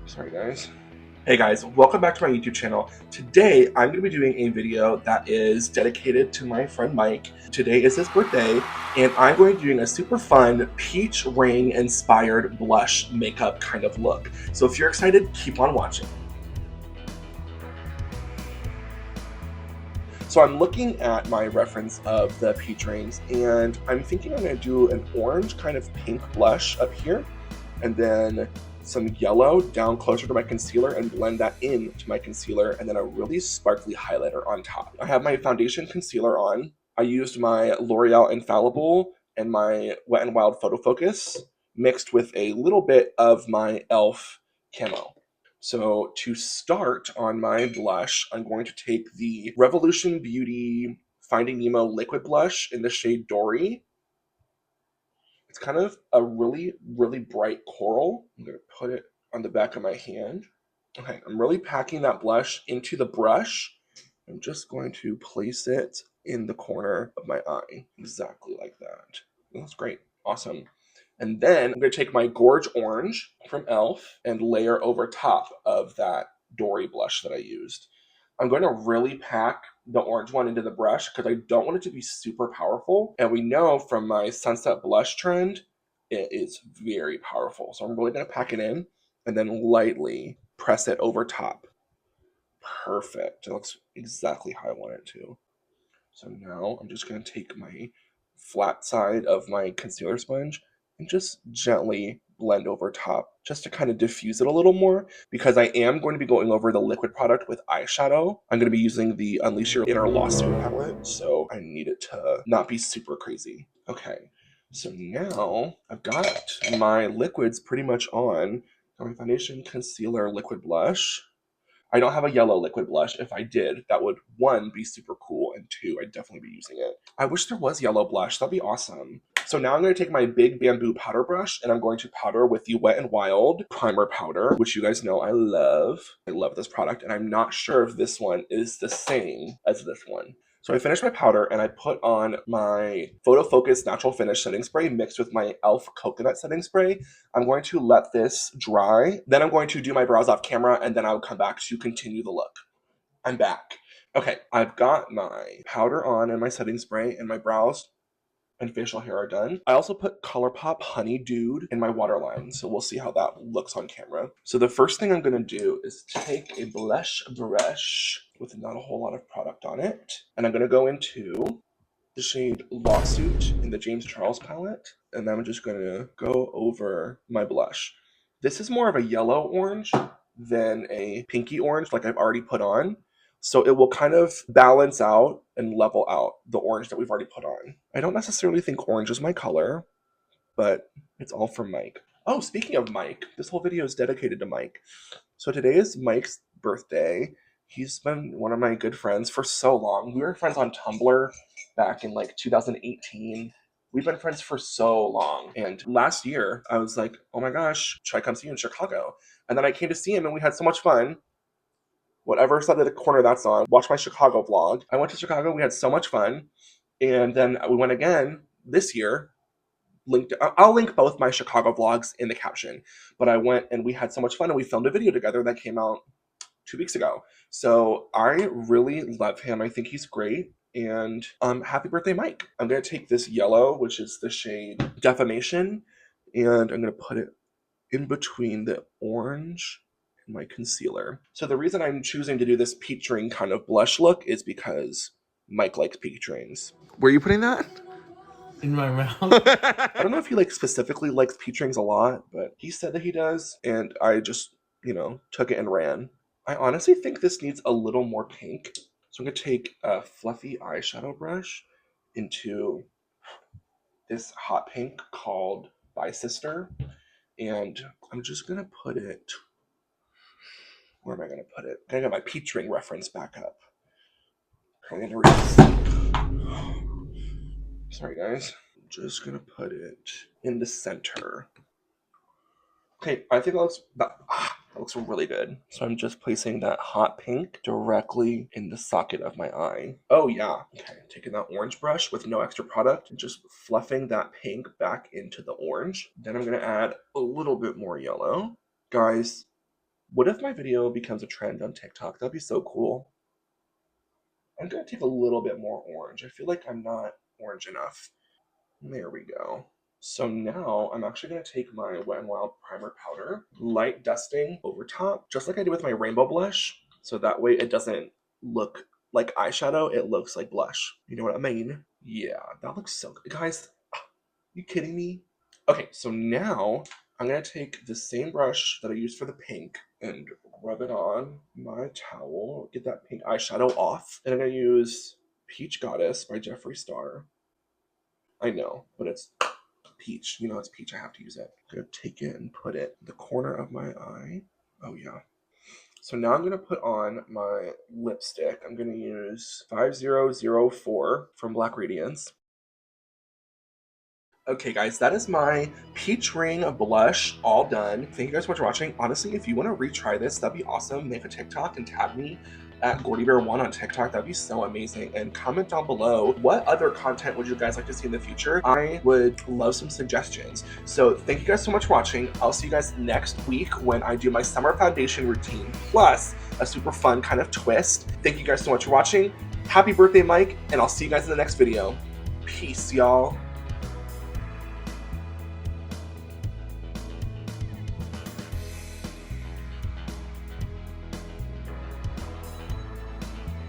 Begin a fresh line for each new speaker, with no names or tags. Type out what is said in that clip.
Sorry guys. Hey guys, welcome back to my YouTube channel. Today I'm going to be doing a video that is dedicated to my friend Mike. Today is his birthday and I'm going to be doing a super fun peach ring inspired blush makeup kind of look. So if you're excited, keep on watching. So I'm looking at my reference of the peach rings and I'm thinking I'm going to do an orange kind of pink blush up here and then some yellow down closer to my concealer and blend that into my concealer, and then a really sparkly highlighter on top. I have my foundation concealer on. I used my L'Oreal Infallible and my Wet n Wild Photo Focus mixed with a little bit of my e.l.f. camo. So to start on my blush, I'm going to take the Revolution Beauty Finding Nemo liquid blush in the shade Dory. It's kind of a really, really bright coral. I'm going to put it on the back of my hand. Okay, I'm really packing that blush into the brush. I'm just going to place it in the corner of my eye, exactly like that. That's great, awesome. And then I'm going to take my Gorge Orange from e.l.f. and layer over top of that Dory blush that I used. I'm going to really pack the orange one into the brush because I don't want it to be super powerful. And we know from my Sunset Blush trend, it is very powerful. So I'm really going to pack it in and then lightly press it over top. Perfect. It looks exactly how I want it to. So now I'm just going to take my flat side of my concealer sponge and just gently blend over top just to kind of diffuse it a little more because I am going to be going over the liquid product with eyeshadow. I'm going to be using the Unleash Your Inner Lawsuit palette, so I need it to not be super crazy. Okay, so now I've got my liquids pretty much on. Got my foundation, concealer, liquid blush. I don't have a yellow liquid blush. If I did, that would, one, be super cool, and two, I'd definitely be using it. I wish there was yellow blush. That'd be awesome. So now I'm going to take my big bamboo powder brush, and I'm going to powder with the Wet n Wild primer powder, which you guys know I love. I love this product, and I'm not sure if this one is the same as this one. So I finished my powder and I put on my Photo Focus Natural Finish setting spray mixed with my e.l.f. coconut setting spray. I'm going to let this dry. Then I'm going to do my brows off camera and then I'll come back to continue the look. I'm back. Okay, I've got my powder on and my setting spray and my brows and facial hair are done. I also put ColourPop Honey Dude in my waterline, so we'll see how that looks on camera. So the first thing I'm going to do is take a blush brush with not a whole lot of product on it, and I'm going to go into the shade Lawsuit in the James Charles palette, and I'm just going to go over my blush. This is more of a yellow orange than a pinky orange like I've already put on. So it will kind of balance out and level out the orange that we've already put on. I don't necessarily think orange is my color, but it's all for Mike. Oh, speaking of Mike, this whole video is dedicated to Mike. So today is Mike's birthday. He's been one of my good friends for so long. We were friends on Tumblr back in like 2018. We've been friends for so long. And last year, I was like, oh my gosh, should I come see you in Chicago? And then I came to see him and we had so much fun. Whatever side of the corner that's on, watch my Chicago vlog. I went to Chicago, we had so much fun. And then we went again this year. I'll link both my Chicago vlogs in the caption. But I went and we had so much fun and we filmed a video together that came out 2 weeks ago. So I really love him. I think he's great. And happy birthday, Mike. I'm going to take this yellow, which is the shade Defamation, and I'm going to put it in between the orange and my concealer. So the reason I'm choosing to do this peach ring kind of blush look is because Mike likes peach rings. Where are you putting that?
In my mouth.
I don't know if he like specifically likes peach rings a lot, but he said that he does, and I just, took it and ran. I honestly think this needs a little more pink. So I'm going to take a fluffy eyeshadow brush into this hot pink called By Sister. And I'm just going to put it, where am I going to put it? I got my peach ring reference back up. I'm going to read this. Sorry guys. I'm just going to put it in the center. Okay, I think that looks, That looks really good. So I'm just placing that hot pink directly in the socket of my eye. Oh yeah. Okay, taking that orange brush with no extra product and just fluffing that pink back into the orange. Then I'm gonna add a little bit more yellow. Guys, what if my video becomes a trend on TikTok? That'd be so cool. I'm gonna take a little bit more orange. I feel like I'm not orange enough. There we go. So now I'm actually going to take my Wet n Wild primer powder, light dusting over top, just like I did with my rainbow blush. So that way it doesn't look like eyeshadow, it looks like blush. You know what I mean? Yeah, that looks so good. Guys, you kidding me? Okay, so now I'm going to take the same brush that I used for the pink and rub it on my towel, get that pink eyeshadow off. And I'm going to use Peach Goddess by Jeffree Star. I know, but it's peach. You know it's peach. I have to use it. I'm going to take it and put it in the corner of my eye. Oh, yeah. So now I'm going to put on my lipstick. I'm going to use 5004 from Black Radiance. Okay, guys, that is my peach ring blush all done. Thank you guys so much for watching. Honestly, if you want to retry this, that'd be awesome. Make a TikTok and tag me at GordyBear1 on TikTok. That'd be so amazing. And comment down below, what other content would you guys like to see in the future? I would love some suggestions. So thank you guys so much for watching. I'll see you guys next week when I do my summer foundation routine, plus a super fun kind of twist. Thank you guys so much for watching. Happy birthday, Mike, and I'll see you guys in the next video. Peace, y'all.